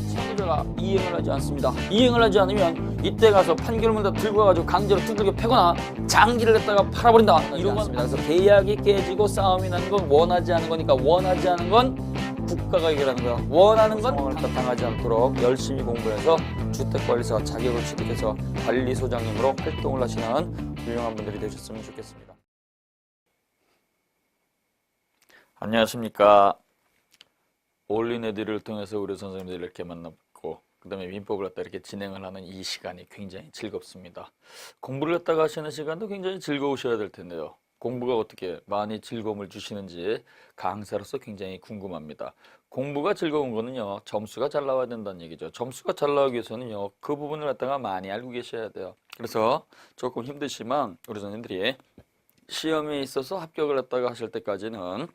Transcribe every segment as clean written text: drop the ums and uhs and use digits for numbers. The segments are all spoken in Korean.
상대가 이행을 하지 않습니다. 이행을 하지 않으면 이때 가서 판결문을 들고 가가지고 강제로 두들겨 패거나 장기를 갖다가 팔아버린다. 이런 건 그래서 계약이 깨지고 싸움이 나는 건 원하지 않은 거니까 원하지 않은 건 국가가 해결하는 거야. 원하는 건 상황을 당하지 않도록 열심히 공부해서 주택관리사 자격을 취득해서 관리소장님으로 활동을 하시는 훌륭한 분들이 되셨으면 좋겠습니다. 안녕하십니까. 올린 에듀를 통해서 우리 선생님들 이렇게 만나고 그 다음에 민법을 갖다 이렇게 진행을 하는 이 시간이 굉장히 즐겁습니다. 공부를 갖다가 하시는 시간도 굉장히 즐거우셔야 될 텐데요. 공부가 어떻게 많이 즐거움을 주시는지 강사로서 굉장히 궁금합니다. 공부가 즐거운 거는요, 점수가 잘 나와야 된다는 얘기죠. 점수가 잘 나오기 위해서는요, 그 부분을 갖다가 많이 알고 계셔야 돼요. 그래서 조금 힘드시면 우리 선생님들이 시험에 있어서 합격을 갖다가 하실 때까지는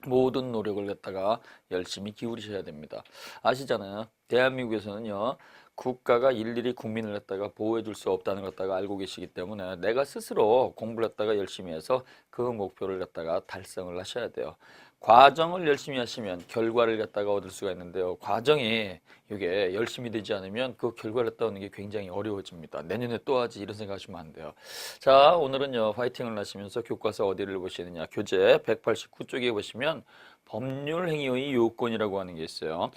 모든 노력을 갖다가 열심히 기울이셔야 됩니다. 아시잖아요. 대한민국에서는요, 국가가 일일이 국민을 갖다가 보호해 줄 수 없다는 걸 갖다가 알고 계시기 때문에 내가 스스로 공부를 갖다가 열심히 해서 그 목표를 갖다가 달성을 하셔야 돼요. 과정을 열심히 하시면 결과를 갖다가 얻을 수가 있는데요. 과정이 이게 열심히 되지 않으면 그 결과를 갖다 얻는 게 굉장히 어려워집니다. 내년에 또 하지 이런 생각하시면 안 돼요. 자, 오늘은요, 파이팅을 하시면서 교과서 어디를 보시느냐. 교재 189쪽에 보시면 법률행위의 요건이라고 하는 게 있어요.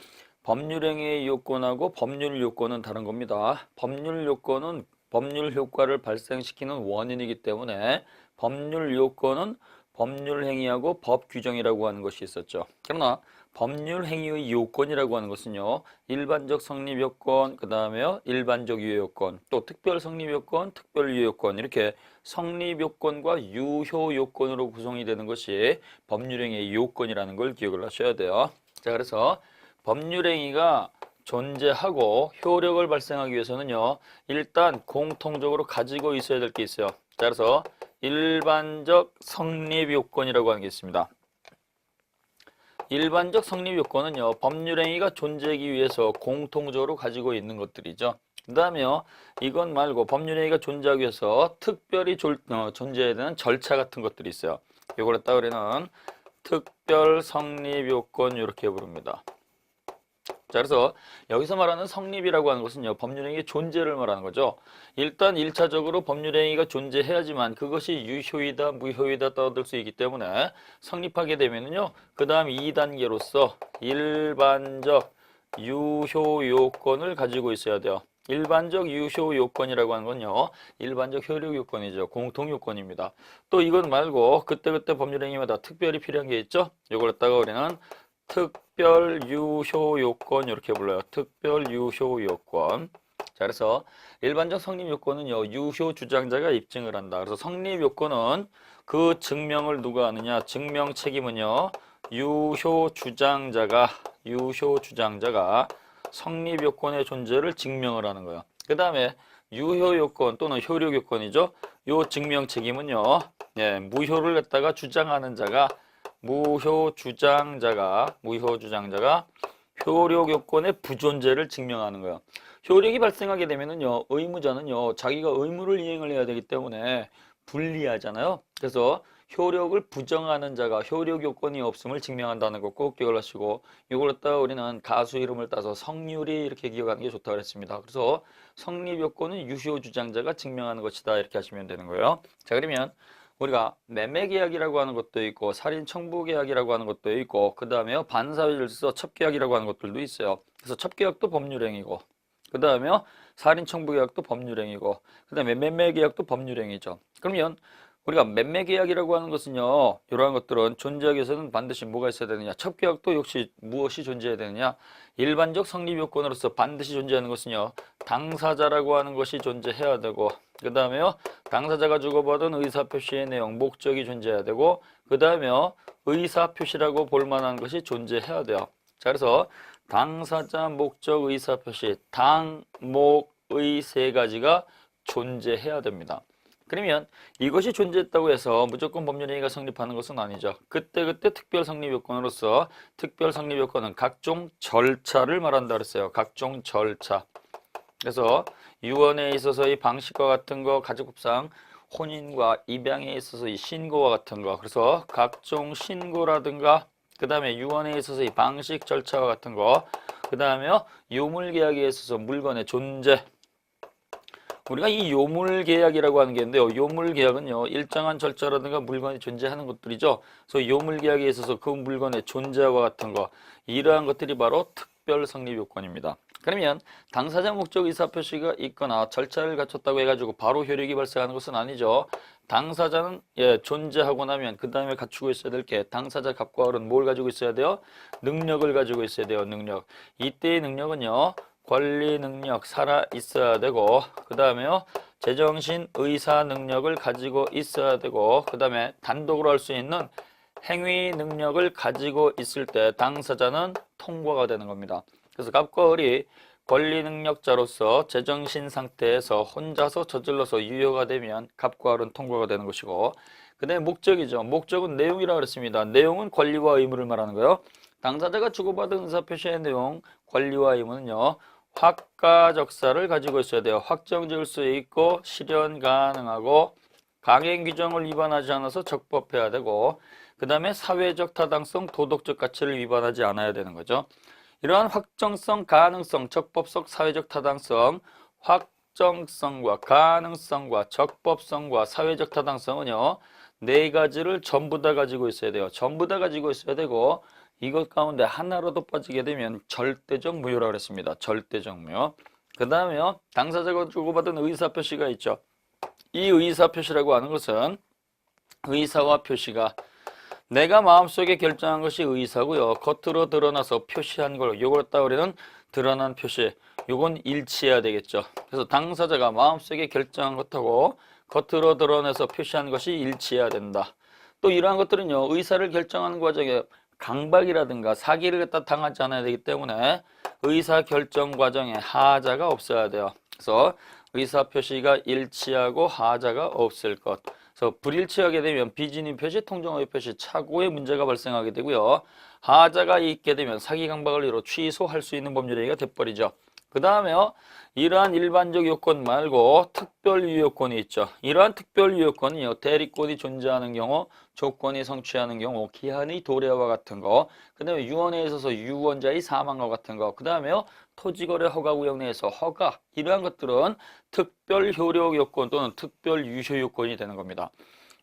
법률행위의 요건하고 법률 요건은 다른 겁니다. 법률 요건은 법률 효과를 발생시키는 원인이기 때문에 법률 요건은 법률 행위하고 법 규정이라고 하는 것이 있었죠. 그러나 법률 행위의 요건이라고 하는 것은요, 일반적 성립 요건, 그 다음에요, 일반적 유효 요건, 또 특별 성립 요건, 특별 유효 요건, 이렇게 성립 요건과 유효 요건으로 구성이 되는 것이 법률 행위의 요건이라는 걸 기억을 하셔야 돼요. 자, 그래서 법률 행위가 존재하고 효력을 발생하기 위해서는요, 일단 공통적으로 가지고 있어야 될 게 있어요. 자, 그래서 일반적 성립 요건이라고 하는 게 있습니다. 일반적 성립 요건은요, 법률 행위가 존재하기 위해서 공통적으로 가지고 있는 것들이죠. 그 다음에요, 이건 말고 법률 행위가 존재하기 위해서 특별히 존재해야 되는 절차 같은 것들이 있어요. 이걸 갖다 우리는 특별 성립 요건 이렇게 부릅니다. 자, 그래서 여기서 말하는 성립이라고 하는 것은요, 법률행위의 존재를 말하는 거죠. 일단 1차적으로 법률행위가 존재해야지만 그것이 유효이다, 무효이다 떠들 수 있기 때문에 성립하게 되면은요, 그 다음 2단계로서 일반적 유효 요건을 가지고 있어야 돼요. 일반적 유효 요건이라고 하는 건요, 일반적 효력 요건이죠. 공통 요건입니다. 또 이건 말고 그때그때 법률행위마다 특별히 필요한 게 있죠. 이걸 갖다가 우리는 특별 유효 요건 이렇게 불러요. 특별 유효 요건. 자, 그래서 일반적 성립 요건은요, 유효 주장자가 입증을 한다. 그래서 성립 요건은 그 증명을 누가 하느냐? 증명 책임은요, 유효 주장자가 성립 요건의 존재를 증명을 하는 거예요. 그 다음에 유효 요건 또는 효력 요건이죠. 요 증명 책임은요, 무효를 갖다가 주장하는 자가 무효 주장자가 효력 요건의 부존재를 증명하는 거예요. 효력이 발생하게 되면은요, 의무자는요, 자기가 의무를 이행을 해야 되기 때문에 불리하잖아요. 그래서 효력을 부정하는 자가 효력 요건이 없음을 증명한다는 거 꼭 기억을 하시고, 이걸 갖다가 우리는 가수 이름을 따서 성률이 이렇게 기억하는 게 좋다고 그랬습니다. 그래서 성립 요건은 유효 주장자가 증명하는 것이다 이렇게 하시면 되는 거예요. 자, 그러면 우리가 매매계약이라고 하는 것도 있고 살인청부계약이라고 하는 것도 있고 그 다음에 반사회질서 첩계약이라고 하는 것들도 있어요. 그래서 첩계약도 법률행위고 그 다음에 살인청부계약도 법률행위고 그 다음에 매매계약도 법률행위죠. 그러면 우리가 매매계약이라고 하는 것은요, 이러한 것들은 존재하기 위해서는 반드시 뭐가 있어야 되느냐? 첩계약도 역시 무엇이 존재해야 되느냐? 일반적 성립 요건으로서 반드시 존재하는 것은요, 당사자라고 하는 것이 존재해야 되고 그 다음에요, 당사자가 주고받은 의사표시의 내용, 목적이 존재해야 되고 그 다음에요, 의사표시라고 볼 만한 것이 존재해야 돼요. 자, 그래서 당사자, 목적, 의사표시, 당, 목, 의 세 가지가 존재해야 됩니다. 그러면 이것이 존재했다고 해서 무조건 법률행위가 성립하는 것은 아니죠. 그때그때 특별 성립 요건으로서 특별 성립 요건은 각종 절차를 말한다 그랬어요. 각종 절차. 그래서 유언에 있어서의 방식과 같은 거, 가족법상 혼인과 입양에 있어서의 신고와 같은 거, 그래서 각종 신고라든가 그 다음에 유언에 있어서 이 방식 절차와 같은 거, 그 다음에요 요물계약에 있어서 물건의 존재. 우리가 이 요물계약이라고 하는 게 있는데요. 요물계약은요 일정한 절차라든가 물건이 존재하는 것들이죠. 그래서 요물계약에 있어서 그 물건의 존재와 같은 거, 이러한 것들이 바로 특별 성립 요건입니다. 그러면 당사자 목적 의사표시가 있거나 절차를 갖췄다고 해가지고 바로 효력이 발생하는 것은 아니죠. 당사자는 존재하고 나면 그 다음에 갖추고 있어야 될 게, 당사자 갑과 을은 뭘 가지고 있어야 돼요? 능력을 가지고 있어야 돼요. 능력. 이때의 능력은요 권리 능력 살아 있어야 되고, 그 다음에요 제정신 의사 능력을 가지고 있어야 되고, 그 다음에 단독으로 할 수 있는 행위 능력을 가지고 있을 때 당사자는 통과가 되는 겁니다. 그래서 갑과 을이 권리 능력자로서 제정신 상태에서 혼자서 저질러서 유효가 되면 갑과 을은 통과가 되는 것이고, 그 다음에 목적이죠. 목적은 내용이라고 그랬습니다. 내용은 권리와 의무를 말하는 거예요. 당사자가 주고받은 의사표시의 내용, 권리와 의무는요 확가적사를 가지고 있어야 돼요. 확정지을 수 있고 실현 가능하고 강행 규정을 위반하지 않아서 적법해야 되고, 그 다음에 사회적 타당성, 도덕적 가치를 위반하지 않아야 되는 거죠. 이러한 확정성, 가능성, 적법성, 사회적 타당성, 확정성과 가능성과 적법성과 사회적 타당성은요 네 가지를 전부 다 가지고 있어야 돼요. 전부 다 가지고 있어야 되고, 이것 가운데 하나라도 빠지게 되면 절대적 무효라고 그랬습니다. 절대적 무효. 그 다음에요 당사자가 주고받은 의사표시가 있죠. 이 의사표시라고 하는 것은 의사와 표시가, 내가 마음속에 결정한 것이 의사고요. 겉으로 드러나서 표시한 걸, 요걸 따 우리는 드러난 표시. 요건 일치해야 되겠죠. 그래서 당사자가 마음속에 결정한 것하고 겉으로 드러내서 표시한 것이 일치해야 된다. 또 이러한 것들은요 의사를 결정하는 과정에 강박이라든가 사기를 갖다 당하지 않아야 되기 때문에 의사 결정 과정에 하자가 없어야 돼요. 그래서 의사 표시가 일치하고 하자가 없을 것. 그래서 불일치하게 되면 비진임 표시, 통정의 표시, 착오의 문제가 발생하게 되고요. 하자가 있게 되면 사기 강박을 이루 취소할 수 있는 법률행위가 돼버리죠. 그 다음에요 이러한 일반적 요건 말고 특별 유효건이 있죠. 이러한 특별 유효건은요 대리권이 존재하는 경우, 조건이 성취하는 경우, 기한의 도래와 같은 거, 그 다음에 유언에 있어서 유언자의 사망과 같은 거, 그 다음에요 토지거래 허가 구역 내에서 허가, 이러한 것들은 특별 효력 요건 또는 특별 유효 요건이 되는 겁니다.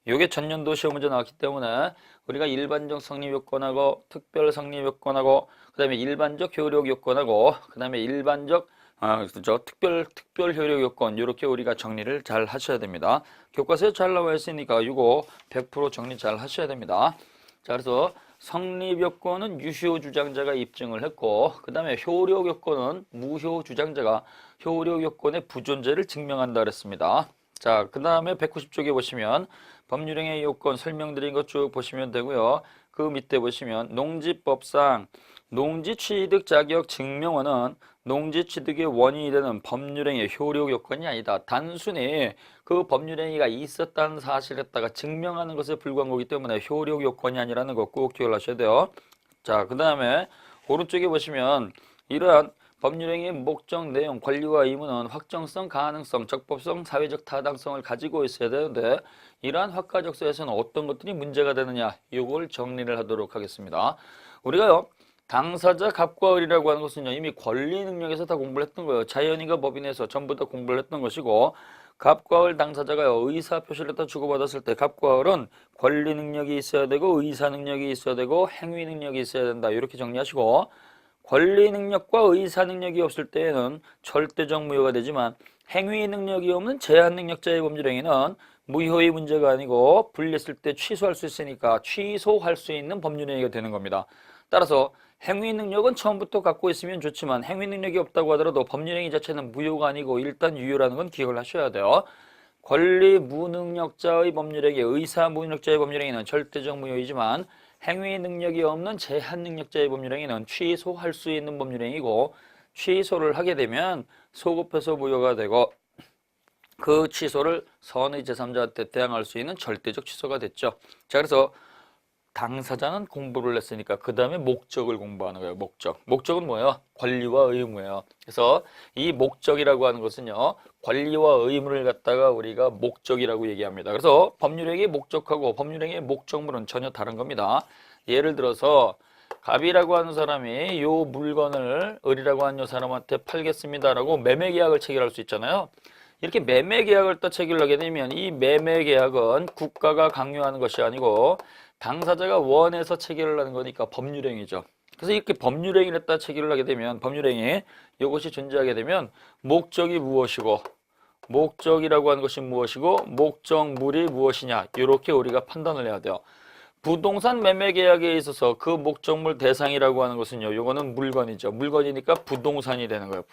이게 전년도 시험 문제 나왔기 때문에 우리가 일반적 성립 요건하고 특별 성립 요건하고, 그 다음에 일반적 효력 요건하고, 그 다음에 일반적 그렇죠. 특별 효력 요건, 이렇게 우리가 정리를 잘 하셔야 됩니다. 교과서에 잘 나와 있으니까 이거 100% 정리 잘 하셔야 됩니다. 자, 그래서 성립 요건은 유효 주장자가 입증을 했고, 그 다음에 효력 요건은 무효 주장자가 효력 요건의 부존재를 증명한다 그랬습니다. 자, 그 다음에 190쪽에 보시면 법률행위 요건 설명드린 것 쭉 보시면 되고요. 그 밑에 보시면 농지법상 농지 취득 자격 증명원은 농지 취득의 원인이 되는 법률행위 효력 요건이 아니다. 단순히 그 법률행위가 있었다는 사실을 갖다가 증명하는 것에 불과한 거기 때문에 효력 요건이 아니라는 거 꼭 기억을 하셔야 돼요. 자, 그 다음에 오른쪽에 보시면 이러한 법률행위의 목적, 내용, 권리와 의무는 확정성, 가능성, 적법성, 사회적 타당성을 가지고 있어야 되는데, 이러한 확가적소에서는 어떤 것들이 문제가 되느냐, 이걸 정리를 하도록 하겠습니다. 우리가요 당사자 갑과 을이라고 하는 것은요 이미 권리 능력에서 다 공부를 했던 거예요. 자연인과 법인에서 전부 다 공부를 했던 것이고, 갑과 을 당사자가요 의사 표시를 다 주고받았을 때 갑과 을은 권리 능력이 있어야 되고 의사 능력이 있어야 되고 행위 능력이 있어야 된다, 이렇게 정리하시고, 권리 능력과 의사 능력이 없을 때에는 절대적 무효가 되지만 행위 능력이 없는 제한 능력자의 법률행위는 무효의 문제가 아니고 불리했을 때 취소할 수 있으니까 취소할 수 있는 법률행위가 되는 겁니다. 따라서 행위 능력은 처음부터 갖고 있으면 좋지만 행위 능력이 없다고 하더라도 법률행위 자체는 무효가 아니고 일단 유효라는 건 기억을 하셔야 돼요. 권리 무능력자의 법률행위, 의사 무능력자의 법률행위는 절대적 무효이지만 행위 능력이 없는 제한 능력자의 법률행위는 취소할 수 있는 법률행위고, 취소를 하게 되면 소급해서 무효가 되고 그 취소를 선의 제3자한테 대항할 수 있는 절대적 취소가 됐죠. 자, 그래서 당사자는 공부를 했으니까 그 다음에 목적을 공부하는 거예요. 목적은 뭐예요? 권리와 의무예요. 그래서 이 목적이라고 하는 것은요 권리와 의무를 갖다가 우리가 목적이라고 얘기합니다. 그래서 법률행위의 목적하고 법률행위의 목적물은 전혀 다른 겁니다. 예를 들어서 갑이라고 하는 사람이 요 물건을 을이라고 하는 요 사람한테 팔겠습니다라고 매매 계약을 체결할 수 있잖아요. 이렇게 매매 계약을 또 체결하게 되면 이 매매 계약은 국가가 강요하는 것이 아니고 당사자가 원해서 체결을 하는 거니까 법률행위죠. 그래서 이렇게 법률행위를 따 체결을 하게 되면 법률행위 이것이 존재하게 되면 목적이 무엇이고 목적이라고 하는 것이 무엇이고 목적물이 무엇이냐 이렇게 우리가 판단을 해야 돼요. 부동산 매매 계약에 있어서 그 목적물 대상이라고 하는 것은요. 요거는 물건이죠. 물건이니까 부동산이 되는 거예요.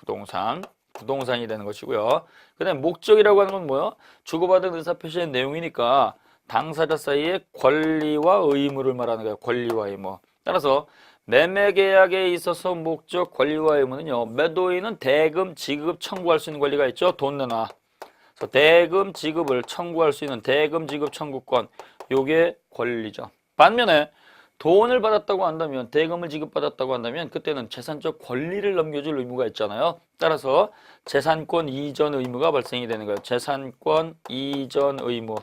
부동산이 되는 것이고요. 그 다음에 목적이라고 하는 건 뭐예요? 주고받은 의사표시의 내용이니까 당사자 사이의 권리와 의무를 말하는 거예요. 권리와 의무. 따라서 매매 계약에 있어서 목적, 권리와 의무는요. 매도인은 대금 지급 청구할 수 있는 권리가 있죠. 돈 내놔. 그래서 대금 지급을 청구할 수 있는 대금 지급 청구권. 요게 권리죠. 반면에 돈을 받았다고 한다면 대금을 지급받았다고 한다면 그때는 재산적 권리를 넘겨줄 의무가 있잖아요. 따라서 재산권 이전 의무가 발생이 되는 거예요. 재산권 이전 의무.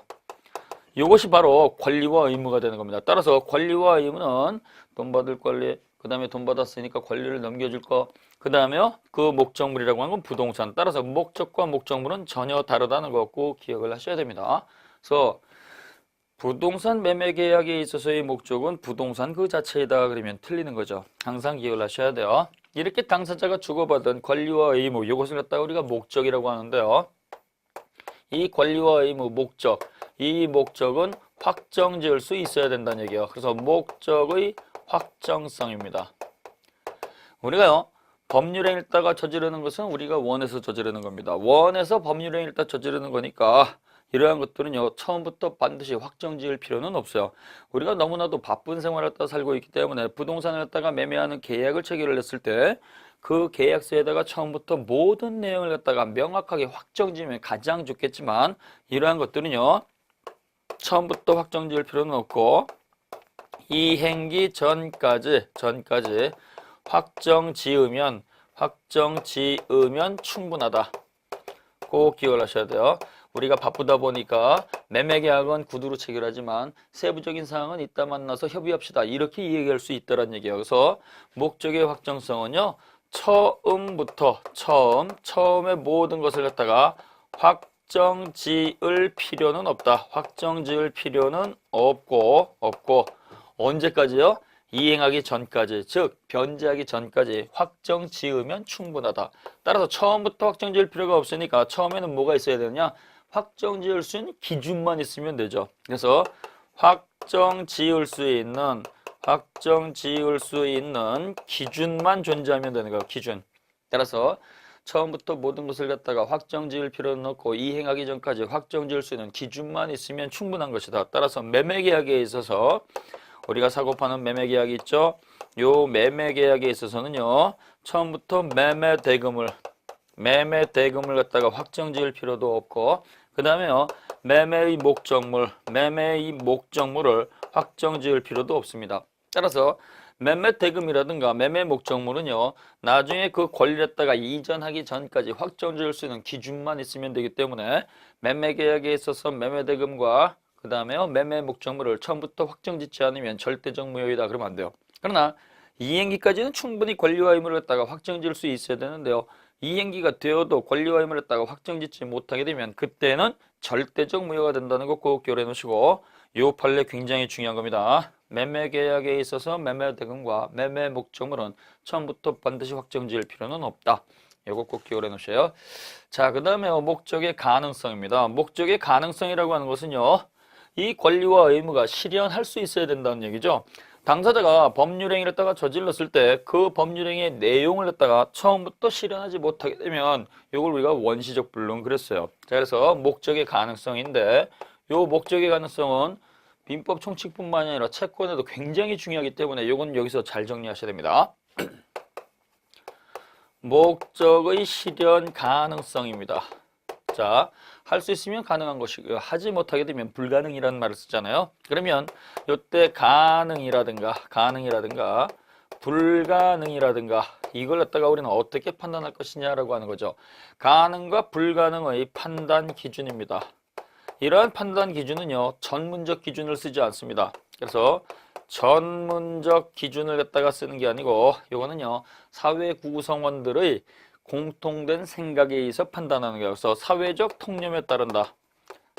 이것이 바로 권리와 의무가 되는 겁니다. 따라서 권리와 의무는 돈 받을 권리, 그 다음에 돈 받았으니까 권리를 넘겨줄 거, 그 다음에 그 목적물이라고 하는 건 부동산. 따라서 목적과 목적물은 전혀 다르다는 거 꼭 기억을 하셔야 됩니다. 그래서 부동산 매매 계약에 있어서의 목적은 부동산 그 자체이다 그러면 틀리는 거죠. 항상 기억을 하셔야 돼요. 이렇게 당사자가 주고받은 권리와 의무, 이것을 갖다가 우리가 목적이라고 하는데요. 이 권리와 의무, 목적, 이 목적은 확정 지을 수 있어야 된다는 얘기예요. 그래서 목적의 확정성입니다. 우리가요, 법률행위를 따가 저지르는 것은 우리가 원해서 저지르는 겁니다. 원해서 법률행위를 따 저지르는 거니까 이러한 것들은요, 처음부터 반드시 확정 지을 필요는 없어요. 우리가 너무나도 바쁜 생활을 따라 살고 있기 때문에 부동산을 갖다가 매매하는 계약을 체결을 했을 때 그 계약서에다가 처음부터 모든 내용을 갖다가 명확하게 확정 지으면 가장 좋겠지만 이러한 것들은요, 처음부터 확정 지을 필요는 없고 이행기 전까지 확정 지으면 충분하다. 꼭 기억을 하셔야 돼요. 우리가 바쁘다 보니까 매매계약은 구두로 체결하지만 세부적인 사항은 이따 만나서 협의합시다. 이렇게 이야기할 수 있다는 얘기예요. 그래서 목적의 확정성은요. 처음의 모든 것을 갖다가 확정 지을 필요는 없다. 확정 지을 필요는 없고 언제까지요? 이행하기 전까지, 즉 변제하기 전까지 확정 지으면 충분하다. 따라서 처음부터 확정 지을 필요가 없으니까 처음에는 뭐가 있어야 되느냐? 확정 지을 수 있는 기준만 있으면 되죠. 그래서 확정 지을 수 있는 기준만 존재하면 되는 거예요. 기준. 따라서 처음부터 모든 것을 갖다가 확정 지을 필요는 없고 이행하기 전까지 확정 지을 수 있는 기준만 있으면 충분한 것이다. 따라서 매매 계약에 있어서 우리가 사고 파는 매매 계약이 있죠. 요 매매 계약에 있어서는요. 처음부터 매매 대금을 갖다가 확정 지을 필요도 없고 그 다음에요. 매매의 목적물을 확정 지을 필요도 없습니다. 따라서 매매 대금이라든가 매매 목적물은요. 나중에 그 권리를 갖다가 이전하기 전까지 확정 지을 수 있는 기준만 있으면 되기 때문에 매매 계약에 있어서 매매 대금과 그 다음에요. 매매 목적물을 처음부터 확정 짓지 않으면 절대적 무효이다. 그러면 안 돼요. 그러나 이행기까지는 충분히 권리와 의무를 갖다가 확정 지을 수 있어야 되는데요. 이행기가 되어도 권리와 의무를 갖다가 확정 짓지 못하게 되면 그때는 절대적 무효가 된다는 거 꼭 기억해 놓으시고 요 판례 굉장히 중요한 겁니다. 매매 계약에 있어서 매매 대금과 매매 목적물은 처음부터 반드시 확정 지을 필요는 없다. 이거 꼭 기억해 놓으세요. 자, 그 다음에 목적의 가능성입니다. 목적의 가능성이라고 하는 것은요. 이 권리와 의무가 실현할 수 있어야 된다는 얘기죠. 당사자가 법률행위를 갖다가 저질렀을 때 그 법률행위의 내용을 갖다가 처음부터 실현하지 못하게 되면 이걸 우리가 원시적 불능 그랬어요. 자, 그래서 목적의 가능성인데 이 목적의 가능성은 민법 총칙뿐만 아니라 채권에도 굉장히 중요하기 때문에 이건 여기서 잘 정리하셔야 됩니다. 목적의 실현 가능성입니다. 자, 할 수 있으면 가능한 것이고요. 하지 못하게 되면 불가능이라는 말을 쓰잖아요. 그러면 이때 가능이라든가 불가능이라든가 이걸 갖다가 우리는 어떻게 판단할 것이냐라고 하는 거죠. 가능과 불가능의 판단 기준입니다. 이러한 판단 기준은요. 전문적 기준을 쓰지 않습니다. 그래서 전문적 기준을 갖다가 쓰는 게 아니고 요거는요 사회 구성원들의 공통된 생각에 의해서 판단하는 거예요. 그래서 사회적 통념에 따른다.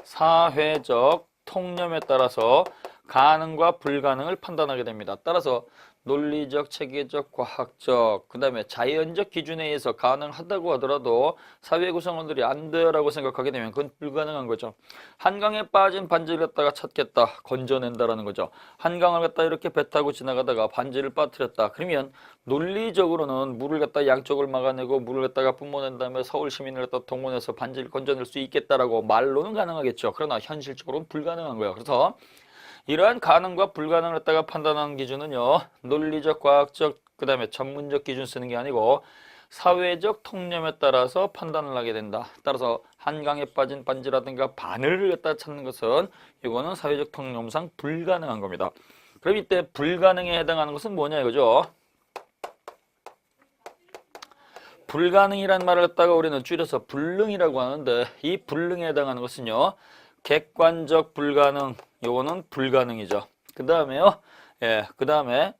사회적 통념에 따라서 가능과 불가능을 판단하게 됩니다. 따라서 논리적, 체계적, 과학적, 그 다음에 자연적 기준에 의해서 가능하다고 하더라도 사회 구성원들이 안 돼라고 생각하게 되면 그건 불가능한 거죠. 한강에 빠진 반지를 갖다가 찾겠다, 건져낸다라는 거죠. 한강을 갖다 이렇게 배 타고 지나가다가 반지를 빠뜨렸다. 그러면 논리적으로는 물을 갖다 양쪽을 막아내고 물을 갖다가 뿜어낸 다음에 서울 시민을 갖다 동원해서 반지를 건져낼 수 있겠다라고 말로는 가능하겠죠. 그러나 현실적으로는 불가능한 거예요. 그래서 이러한 가능과 불가능을 갖다가 판단하는 기준은요 논리적, 과학적, 그 다음에 전문적 기준 쓰는 게 아니고 사회적 통념에 따라서 판단을 하게 된다. 따라서 한강에 빠진 반지라든가 바늘을 갖다 찾는 것은 이거는 사회적 통념상 불가능한 겁니다. 그럼 이때 불가능에 해당하는 것은 뭐냐 이거죠. 불가능이란 말을 갖다가 우리는 줄여서 불능이라고 하는데 이 불능에 해당하는 것은요 객관적 불가능, 요거는 불가능이죠. 그 다음에요, 그 다음에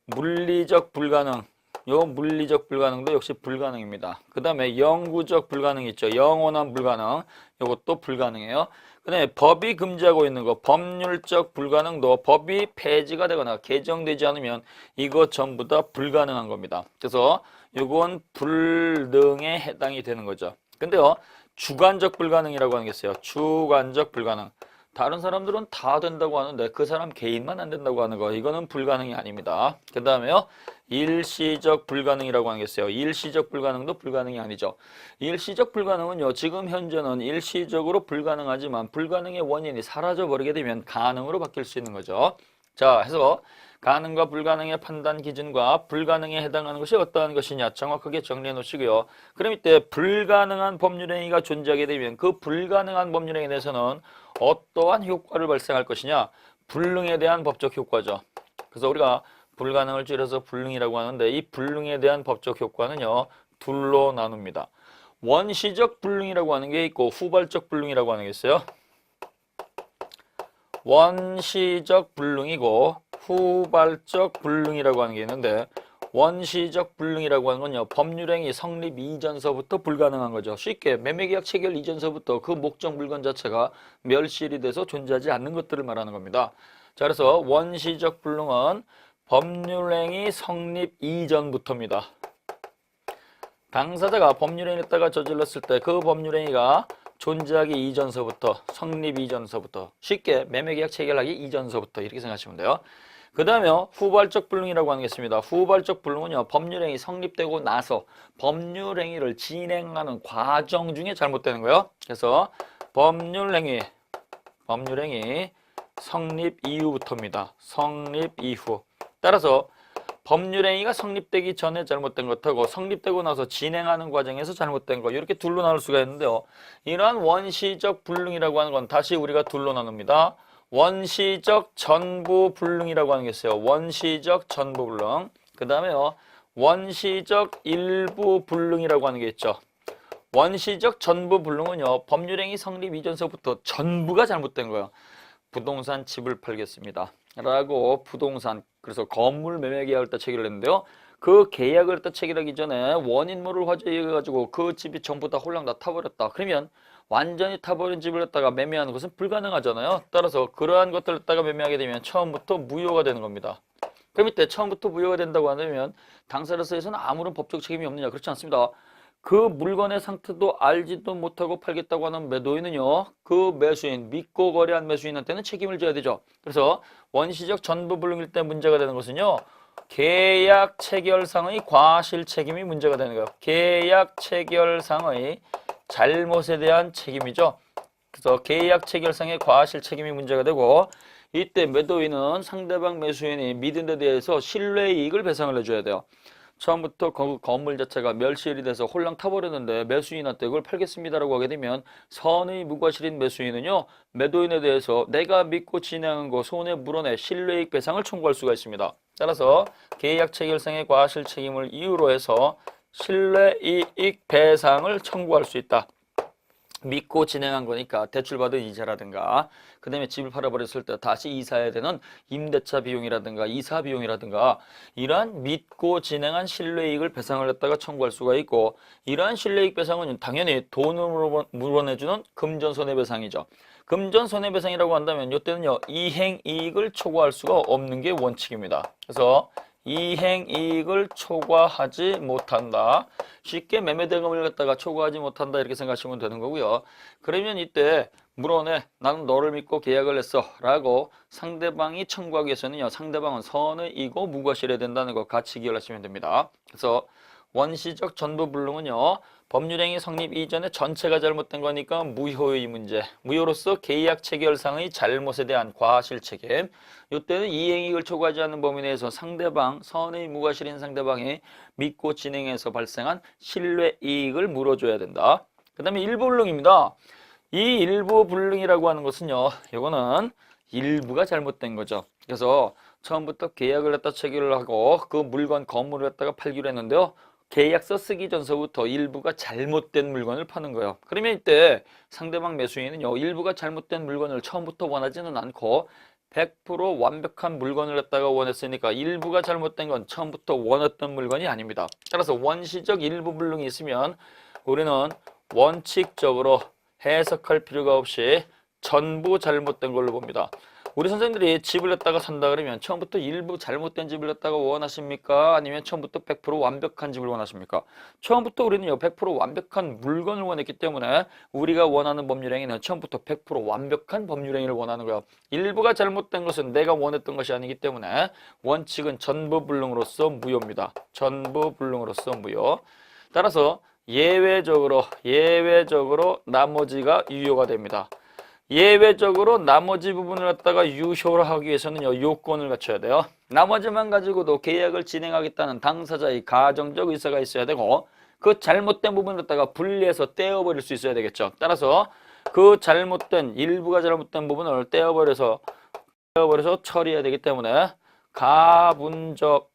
물리적 불가능, 요 물리적 불가능도 역시 불가능입니다. 그 다음에 영구적 불가능 있죠. 영원한 불가능, 요것도 불가능해요. 그 다음에 법이 금지하고 있는 거, 법률적 불가능도 법이 폐지가 되거나 개정되지 않으면 이거 전부 다 불가능한 겁니다. 그래서 요건 불능에 해당이 되는 거죠. 근데요, 주관적 불가능이라고 하는 게 있어요. 주관적 불가능. 다른 사람들은 다 된다고 하는데 그 사람 개인만 안 된다고 하는 거, 이거는 불가능이 아닙니다. 그 다음에요 일시적 불가능이라고 하는 게 있어요. 일시적 불가능도 불가능이 아니죠. 일시적 불가능은요 지금 현재는 일시적으로 불가능하지만 불가능의 원인이 사라져 버리게 되면 가능으로 바뀔 수 있는 거죠. 자, 해서 가능과 불가능의 판단 기준과 불가능에 해당하는 것이 어떠한 것이냐 정확하게 정리해 놓으시고요. 그럼 이때 불가능한 법률행위가 존재하게 되면 그 불가능한 법률행위에 대해서는 어떠한 효과를 발생할 것이냐, 불능에 대한 법적 효과죠. 그래서 우리가 불가능을 줄여서 불능이라고 하는데 이 불능에 대한 법적 효과는요 둘로 나눕니다. 원시적 불능이라고 하는 게 있고 후발적 불능이라고 하는 게 있어요. 원시적 불능이고 후발적 불능이라고 하는 게 있는데 원시적 불능이라고 하는 건요 법률행위 성립 이전서부터 불가능한 거죠. 쉽게 매매계약 체결 이전서부터 그 목적 물건 자체가 멸실이 돼서 존재하지 않는 것들을 말하는 겁니다. 자, 그래서 원시적 불능은 법률행위 성립 이전부터입니다. 당사자가 법률행위를 했다가 저질렀을 때 그 법률행위가 존재하기 이전서부터, 성립 이전서부터, 쉽게 매매계약 체결하기 이전서부터 이렇게 생각하시면 돼요. 그 다음에 후발적 불능이라고 하는 게 있습니다. 후발적 불능은요 법률행위 성립되고 나서 법률행위를 진행하는 과정 중에 잘못되는 거예요. 그래서 법률행위 성립 이후부터입니다. 성립 이후. 따라서 법률행위가 성립되기 전에 잘못된 것하고 성립되고 나서 진행하는 과정에서 잘못된 거, 이렇게 둘로 나눌 수가 있는데요. 이러한 원시적 불능이라고 하는 건 다시 우리가 둘로 나눕니다. 원시적 전부 불능이라고 하는 게 있어요. 원시적 전부 불능. 그 다음에요 원시적 일부 불능이라고 하는 게 있죠. 원시적 전부 불능은요 법률행위 성립 이전서부터 전부가 잘못된 거예요. 부동산 집을 팔겠습니다 라고 부동산, 그래서 건물 매매 계약을 딱 체결을 했는데요. 그 계약을 딱 체결하기 전에 원인물을 화제해가지고 그 집이 전부 다 홀랑 다 타버렸다. 그러면 완전히 타버린 집을 갖다가 매매하는 것은 불가능하잖아요. 따라서 그러한 것들을 갖다가 매매하게 되면 처음부터 무효가 되는 겁니다. 그럼 이때 처음부터 무효가 된다고 하면 당사자로서에서는 아무런 법적 책임이 없느냐? 그렇지 않습니다. 그 물건의 상태도 알지도 못하고 팔겠다고 하는 매도인은요 그 매수인, 믿고 거래한 매수인한테는 책임을 져야 되죠. 그래서 원시적 전부 불능일 때 문제가 되는 것은요 계약 체결상의 과실 책임이 문제가 되는 거예요. 계약 체결상의 잘못에 대한 책임이죠. 그래서 계약 체결상의 과실 책임이 문제가 되고, 이때 매도인은 상대방 매수인이 믿은 데 대해서 신뢰 이익을 배상을 해줘야 돼요. 처음부터 그 건물 자체가 멸실이 돼서 홀랑 타버렸는데 매수인한테 그걸 팔겠습니다라고 하게 되면 선의 무과실인 매수인은요 매도인에 대해서 내가 믿고 진행한 거 손해 물어내 신뢰이익 배상을 청구할 수가 있습니다. 따라서 계약 체결상의 과실 책임을 이유로 해서 신뢰이익 배상을 청구할 수 있다. 믿고 진행한 거니까 대출받은 이자라든가 그 다음에 집을 팔아버렸을 때 다시 이사해야 되는 임대차 비용이라든가 이사 비용이라든가 이러한 믿고 진행한 신뢰이익을 배상을 했다가 청구할 수가 있고, 이러한 신뢰이익 배상은 당연히 돈으로 물어내주는 금전손해배상이죠. 금전손해배상이라고 한다면 이때는요 이행이익을 초과할 수가 없는 게 원칙입니다. 그래서 이행이익을 초과하지 못한다. 쉽게 매매대금을 갖다가 초과하지 못한다 이렇게 생각하시면 되는 거고요. 그러면 이때 물어내, 나는 너를 믿고 계약을 했어 라고 상대방이 청구하기 위해서는요 상대방은 선의이고 무과실해야 된다는 거 같이 기억하시면 됩니다. 그래서 원시적 전부불능은요 법률행위 성립 이전에 전체가 잘못된 거니까 무효의 문제, 무효로서 계약 체결상의 잘못에 대한 과실 책임, 이때는 이행이익을 초과하지 않는 범위 내에서 상대방, 선의 무과실인 상대방이 믿고 진행해서 발생한 신뢰이익을 물어줘야 된다. 그 다음에 일부불능입니다. 이 일부불능이라고 하는 것은요 이거는 일부가 잘못된 거죠. 그래서 처음부터 계약을 갖다 체결을 하고 그 물건 건물을 갖다가 팔기로 했는데요 계약서 쓰기 전서부터 일부가 잘못된 물건을 파는 거예요. 그러면 이때 상대방 매수인은요 일부가 잘못된 물건을 처음부터 원하지는 않고 100% 완벽한 물건을 갖다가 원했으니까 일부가 잘못된 건 처음부터 원했던 물건이 아닙니다. 따라서 원시적 일부 불능이 있으면 우리는 원칙적으로 해석할 필요가 없이 전부 잘못된 걸로 봅니다. 우리 선생님들이 집을 갖다가 산다 그러면 처음부터 일부 잘못된 집을 갖다가 원하십니까? 아니면 처음부터 100% 완벽한 집을 원하십니까? 처음부터 우리는요 100% 완벽한 물건을 원했기 때문에 우리가 원하는 법률행위는 처음부터 100% 완벽한 법률행위를 원하는 거예요. 일부가 잘못된 것은 내가 원했던 것이 아니기 때문에 원칙은 전부불능으로서 무효입니다. 전부불능으로서 무효. 따라서 예외적으로 나머지가 유효가 됩니다. 예외적으로 나머지 부분을 갖다가 유효를 하기 위해서는요 요건을 갖춰야 돼요. 나머지만 가지고도 계약을 진행하겠다는 당사자의 가정적 의사가 있어야 되고, 그 잘못된 부분을 갖다가 분리해서 떼어버릴 수 있어야 되겠죠. 따라서 그 잘못된 일부가 잘못된 부분을 떼어버려서 처리해야 되기 때문에 가분적,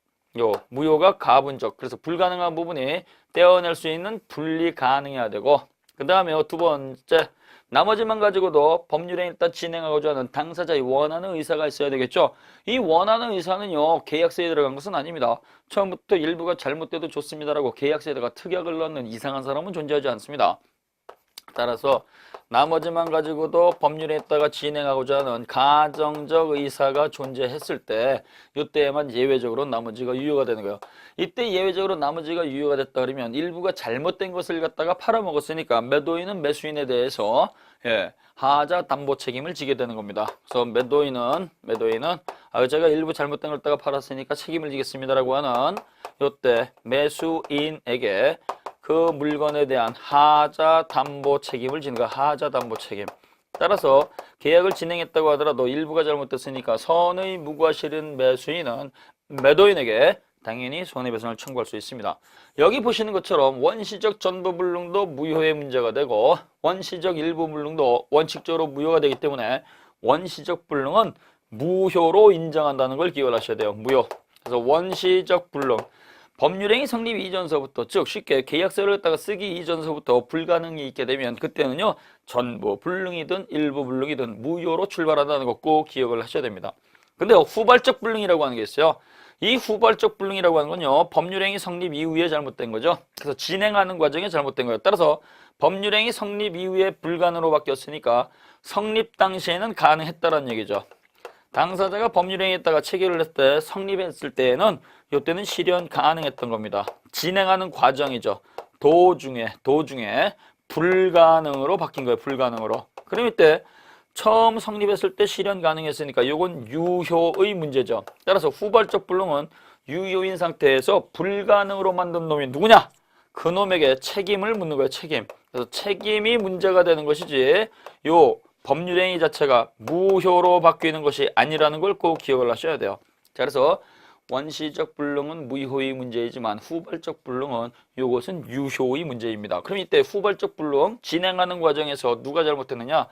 무효가 가분적, 그래서 불가능한 부분이 떼어낼 수 있는 분리 가능해야 되고, 그 다음에 두 번째 나머지만 가지고도 법률행위를 일단 진행하고자 하는 당사자의 원하는 의사가 있어야 되겠죠. 이 원하는 의사는요 계약서에 들어간 것은 아닙니다. 처음부터 일부가 잘못돼도 좋습니다라고 계약서에다가 특약을 넣는 이상한 사람은 존재하지 않습니다. 따라서 나머지만 가지고도 법률에 있다가 진행하고자 하는 가정적 의사가 존재했을 때 이때에만 예외적으로 나머지가 유효가 되는 거예요. 이때 예외적으로 나머지가 유효가 됐다 그러면 일부가 잘못된 것을 갖다가 팔아먹었으니까 매도인은 매수인에 대해서 하자 담보 책임을 지게 되는 겁니다. 그래서 매도인은 제가 일부 잘못된 걸 갖다가 팔았으니까 책임을 지겠습니다라고 하는 이때 매수인에게 그 물건에 대한 하자 담보 책임을 지는 거야. 하자 담보 책임. 따라서 계약을 진행했다고 하더라도 일부가 잘못됐으니까 선의 무과실인 매수인은 매도인에게 당연히 손해배상을 청구할 수 있습니다. 여기 보시는 것처럼 원시적 전부불능도 무효의 문제가 되고 원시적 일부불능도 원칙적으로 무효가 되기 때문에 원시적 불능은 무효로 인정한다는 걸 기억하셔야 돼요. 무효. 그래서 원시적 불능. 법률행위 성립 이전서부터, 즉 쉽게 계약서를 갖다가 쓰기 이전서부터 불가능이 있게 되면 그때는요 전부 불능이든 일부 불능이든 무효로 출발한다는 거 꼭 기억을 하셔야 됩니다. 근데 후발적 불능이라고 하는 게 있어요. 이 후발적 불능이라고 하는 건요 법률행위 성립 이후에 잘못된 거죠. 그래서 진행하는 과정에 잘못된 거예요. 따라서 법률행위 성립 이후에 불가능으로 바뀌었으니까 성립 당시에는 가능했다라는 얘기죠. 당사자가 법률행위에다가 체결을 했을 때 성립했을 때에는 이때는 실현 가능했던 겁니다. 진행하는 과정이죠. 도중에 불가능으로 바뀐 거예요. 불가능으로. 그럼 이때 처음 성립했을 때 실현 가능했으니까 이건 유효의 문제죠. 따라서 후발적 불능은 유효인 상태에서 불가능으로 만든 놈이 누구냐? 그 놈에게 책임을 묻는 거예요. 책임. 그래서 책임이 문제가 되는 것이지 요 법률행위 자체가 무효로 바뀌는 것이 아니라는 걸 꼭 기억을 하셔야 돼요. 자, 그래서 원시적 불능은 무효의 문제이지만 후발적 불능은 이것은 유효의 문제입니다. 그럼 이때 후발적 불능 진행하는 과정에서 누가 잘못했느냐?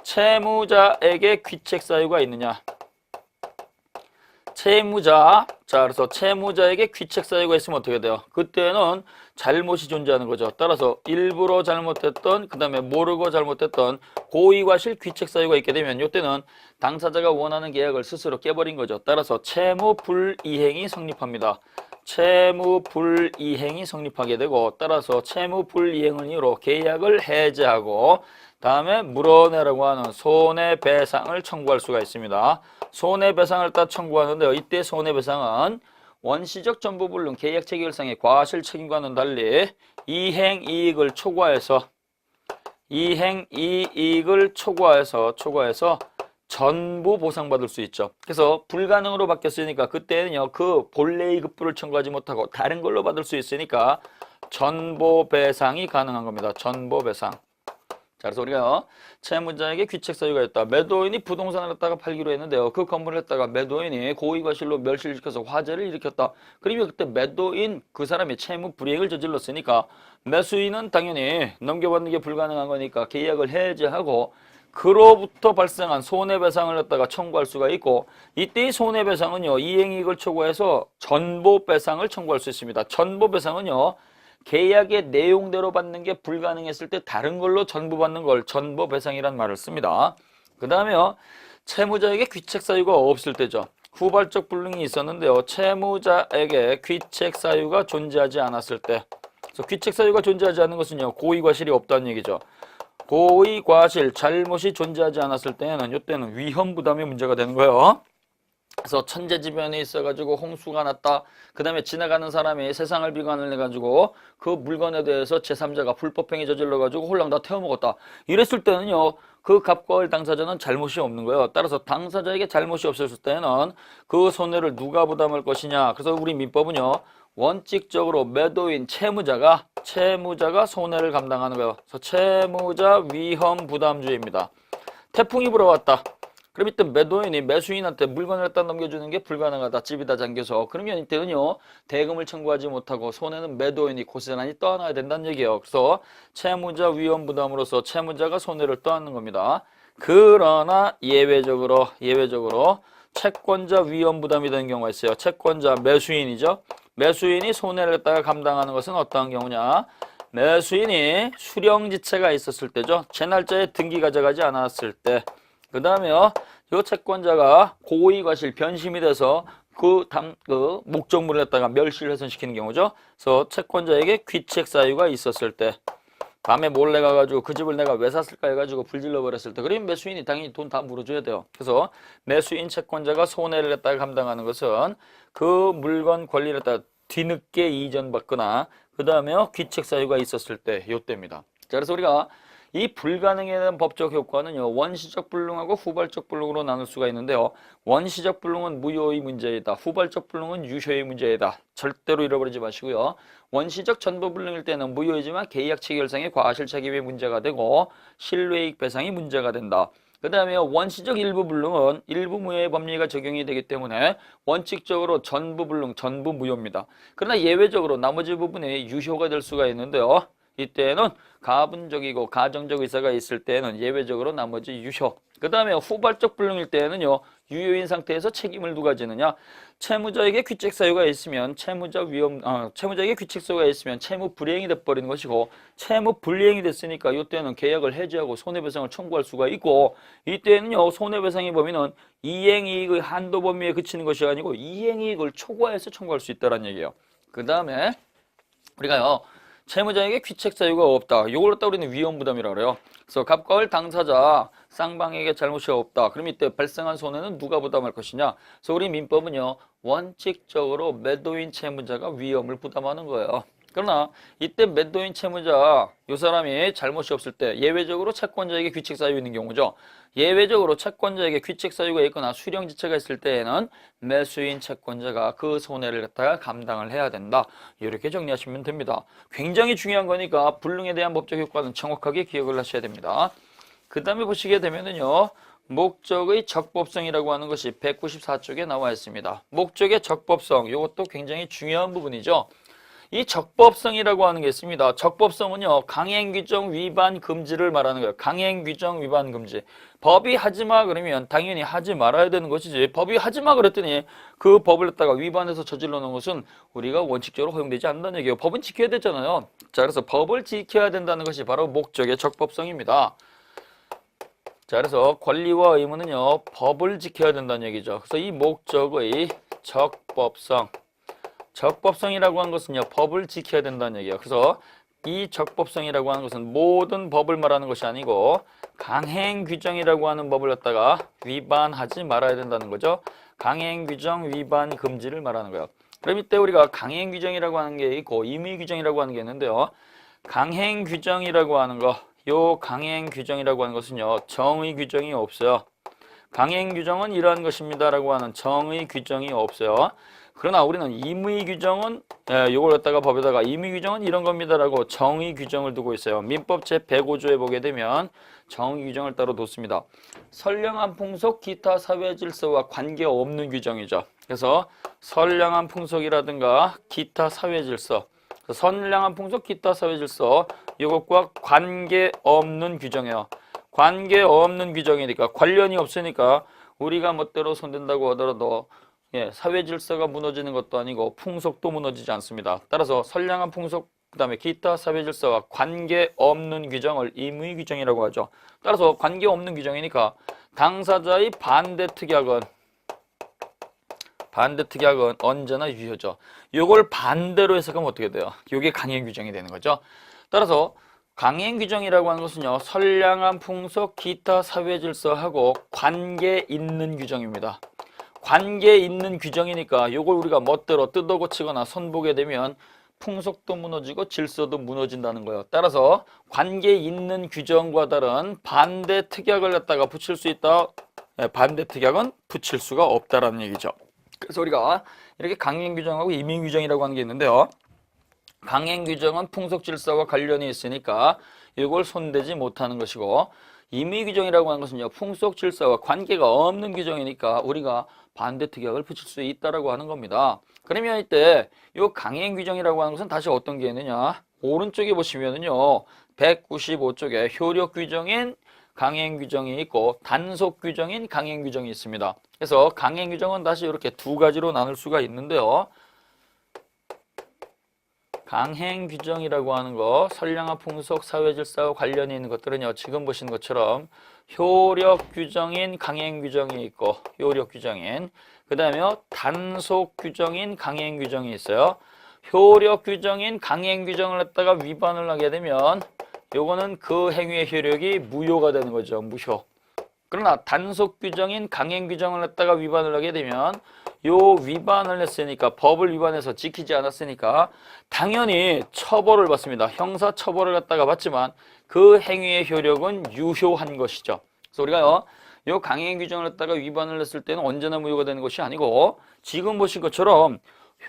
채무자에게 귀책 사유가 있느냐? 채무자. 자, 그래서 채무자에게 귀책 사유가 있으면 어떻게 돼요? 그때는 잘못이 존재하는 거죠. 따라서 일부러 잘못했던, 그 다음에 모르고 잘못했던 고의과실 귀책 사유가 있게 되면 이때는 당사자가 원하는 계약을 스스로 깨버린 거죠. 따라서 채무 불이행이 성립합니다. 채무 불이행이 성립하게 되고, 따라서 채무 불이행을 이유로 계약을 해제하고 다음에 물어내라고 하는 손해배상을 청구할 수가 있습니다. 손해배상을 딱 청구하는데요. 이때 손해배상은 원시적 전부불능 계약체결상의 과실책임과는 달리 이행이익을 초과해서 전부 보상받을 수 있죠. 그래서 불가능으로 바뀌었으니까 그때는요, 그 본래의 급부를 청구하지 못하고 다른 걸로 받을 수 있으니까 전보배상이 가능한 겁니다. 전보배상. 자, 그래서 우리가 채무자에게 귀책 사유가 있다. 매도인이 부동산을 갖다가 팔기로 했는데요. 그 건물을 갖다가 매도인이 고의과실로 멸실시켜서 화재를 일으켰다. 그러면 그때 매도인 그 사람이 채무 불이행을 저질렀으니까 매수인은 당연히 넘겨받는 게 불가능한 거니까 계약을 해제하고 그로부터 발생한 손해배상을 갖다가 청구할 수가 있고, 이때의 손해배상은요, 이행이익을 초과해서 전보배상을 청구할 수 있습니다. 전보배상은요, 계약의 내용대로 받는 게 불가능했을 때 다른 걸로 전부 받는 걸 전보배상이란 말을 씁니다. 그 다음에요, 채무자에게 귀책 사유가 없을 때죠. 후발적 불능이 있었는데요. 채무자에게 귀책 사유가 존재하지 않았을 때. 그래서 귀책 사유가 존재하지 않는 것은요, 고의과실이 없다는 얘기죠. 고의과실, 잘못이 존재하지 않았을 때는 이때는 위험부담이 문제가 되는 거예요. 그래서 천재지변이 있어가지고 홍수가 났다. 그 다음에 지나가는 사람이 세상을 비관을 해가지고 그 물건에 대해서 제3자가 불법행위 저질러가지고 홀랑 다 태워먹었다. 이랬을 때는요, 그 갑과을 당사자는 잘못이 없는 거예요. 따라서 당사자에게 잘못이 없었을 때는 그 손해를 누가 부담할 것이냐. 그래서 우리 민법은요, 원칙적으로 매도인 채무자가 손해를 감당하는 거예요. 그래서 채무자 위험 부담주의입니다. 태풍이 불어왔다. 그럼 이때 매도인이 매수인한테 물건을 갖다 넘겨주는 게 불가능하다. 집이 다 잠겨서. 그러면 이때는요, 대금을 청구하지 못하고 손해는 매도인이 고스란히 떠안아야 된다는 얘기예요. 그래서 채무자 위험 부담으로서 채무자가 손해를 떠안는 겁니다. 그러나 예외적으로 채권자 위험 부담이 되는 경우가 있어요. 채권자 매수인이죠. 매수인이 손해를 갖다가 감당하는 것은 어떠한 경우냐? 매수인이 수령지체가 있었을 때죠. 제 날짜에 등기 가져가지 않았을 때. 그 다음에요, 이 채권자가 고의과실 변심이 돼서 그 목적물을 갖다가 멸실훼손시키는 경우죠. 그래서 채권자에게 귀책 사유가 있었을 때, 밤에 몰래 가가지고 그 집을 내가 왜 샀을까 해가지고 불질러 버렸을 때, 그러면 매수인이 당연히 돈 다 물어줘야 돼요. 그래서 매수인 채권자가 손해를 갖다가 감당하는 것은 그 물건 권리를 갖다가 뒤늦게 이전받거나 그 다음에요, 귀책 사유가 있었을 때, 요때입니다. 자, 그래서 우리가 이 불가능에 대한 법적 효과는요, 원시적 불능하고 후발적 불능으로 나눌 수가 있는데요. 원시적 불능은 무효의 문제이다. 후발적 불능은 유효의 문제이다. 절대로 잃어버리지 마시고요. 원시적 전부 불능일 때는 무효이지만 계약 체결상의 과실 책임이 문제가 되고 실외익 배상이 문제가 된다. 그 다음에 원시적 일부 불능은 일부 무효의 법리가 적용이 되기 때문에 원칙적으로 전부 불능, 전부 무효입니다. 그러나 예외적으로 나머지 부분이 유효가 될 수가 있는데요. 이때는 가분적이고 가정적 의사가 있을 때는 예외적으로 나머지 유효. 그 다음에 후발적 불능일 때는요, 유효인 상태에서 책임을 누가 지느냐? 채무자에게 귀책 사유가 있으면 채무자에게 귀책 사유가 있으면 채무 불이행이 돼버리는 것이고, 채무 불이행이 됐으니까 이때는 계약을 해지하고 손해배상을 청구할 수가 있고, 이때는요, 손해배상의 범위는 이행이익의 한도 범위에 그치는 것이 아니고 이행이익을 초과해서 청구할 수 있다는 얘기예요. 그 다음에 우리가요, 채무자에게 귀책 사유가 없다. 이걸 갖다 우리는 위험 부담이라고 그래요. 그래서 갑과을 당사자 쌍방에게 잘못이 없다. 그럼 이때 발생한 손해는 누가 부담할 것이냐? 그래서 우리 민법은요, 원칙적으로 매도인 채무자가 위험을 부담하는 거예요. 그러나 이때 매도인 채무자 이 사람이 잘못이 없을 때 예외적으로 채권자에게 귀책 사유 있는 경우죠. 예외적으로 채권자에게 귀책 사유가 있거나 수령지체가 있을 때에는 매수인 채권자가 그 손해를 갖다가 감당을 해야 된다. 이렇게 정리하시면 됩니다. 굉장히 중요한 거니까 불능에 대한 법적 효과는 정확하게 기억을 하셔야 됩니다. 그 다음에 보시게 되면은요, 목적의 적법성이라고 하는 것이 194쪽에 나와 있습니다. 목적의 적법성, 이것도 굉장히 중요한 부분이죠. 이 적법성이라고 하는 게 있습니다. 적법성은요, 강행규정 위반 금지를 말하는 거예요. 강행규정 위반 금지. 법이 하지마 그러면 당연히 하지 말아야 되는 것이지. 법이 하지마 그랬더니 그 법을 갖다가 위반해서 저질러 놓은 것은 우리가 원칙적으로 허용되지 않는다는 얘기예요. 법은 지켜야 되잖아요. 자, 그래서 법을 지켜야 된다는 것이 바로 목적의 적법성입니다. 자, 그래서 권리와 의무는요, 법을 지켜야 된다는 얘기죠. 그래서 이 목적의 적법성. 적법성이라고 하는 것은요, 법을 지켜야 된다는 얘기예요. 그래서 이 적법성이라고 하는 것은 모든 법을 말하는 것이 아니고 강행규정이라고 하는 법을 갖다가 위반하지 말아야 된다는 거죠. 강행규정 위반 금지를 말하는 거예요. 그럼 이때 우리가 강행규정이라고 하는 게 있고 임의규정이라고 하는 게 있는데요. 강행규정이라고 하는 거, 요 강행규정이라고 하는 것은요, 정의규정이 없어요. 강행규정은 이러한 것입니다라고 하는 정의규정이 없어요. 그러나 우리는 임의규정은 요걸 갖다가 법에다가 임의규정은 이런 겁니다라고 정의규정을 두고 있어요. 민법 제105조에 보게 되면 정의규정을 따로 뒀습니다. 선량한 풍속, 기타 사회질서와 관계없는 규정이죠. 그래서 선량한 풍속이라든가 기타 사회질서, 선량한 풍속, 기타 사회질서 이것과 관계없는 규정이에요. 관계없는 규정이니까 관련이 없으니까 우리가 멋대로 손댄다고 하더라도 사회 질서가 무너지는 것도 아니고 풍속도 무너지지 않습니다. 따라서 선량한 풍속 그다음에 기타 사회 질서와 관계없는 규정을 임의 규정이라고 하죠. 따라서 관계없는 규정이니까 당사자의 반대 특약은 언제나 유효죠. 이걸 반대로 해석하면 어떻게 돼요? 이게 강행 규정이 되는 거죠. 따라서 강행 규정이라고 하는 것은요, 선량한 풍속, 기타 사회 질서하고 관계 있는 규정입니다. 관계 있는 규정이니까 이걸 우리가 멋대로 뜯어 고치거나 손보게 되면 풍속도 무너지고 질서도 무너진다는 거예요. 따라서 관계 있는 규정과 다른 반대 특약을 갖다가 붙일 수 있다. 반대 특약은 붙일 수가 없다라는 얘기죠. 그래서 우리가 이렇게 강행 규정하고 임의 규정이라고 하는 게 있는데요. 강행 규정은 풍속 질서와 관련이 있으니까 이걸 손대지 못하는 것이고, 임의 규정이라고 하는 것은요, 풍속 질서와 관계가 없는 규정이니까 우리가 반대 특약을 붙일 수 있다라고 하는 겁니다. 그러면 이때 이 강행 규정이라고 하는 것은 다시 어떤 게 있느냐? 오른쪽에 보시면은요, 195쪽에 효력 규정인 강행 규정이 있고 단속 규정인 강행 규정이 있습니다. 그래서 강행 규정은 다시 이렇게 두 가지로 나눌 수가 있는데요. 강행 규정이라고 하는 거, 선량한 풍속, 사회질서와 관련이 있는 것들은요, 지금 보신 것처럼 효력 규정인 강행 규정이 있고, 효력 규정인, 그 다음에 단속 규정인 강행 규정이 있어요. 효력 규정인 강행 규정을 갖다가 위반을 하게 되면 요거는 그 행위의 효력이 무효가 되는 거죠. 무효. 그러나 단속 규정인 강행 규정을 갖다가 위반을 하게 되면 요 위반을 했으니까, 법을 위반해서 지키지 않았으니까 당연히 처벌을 받습니다. 형사 처벌을 갖다가 받지만 그 행위의 효력은 유효한 것이죠. 그래서 우리가요, 요 강행 규정을 갖다가 위반을 했을 때는 언제나 무효가 되는 것이 아니고, 지금 보신 것처럼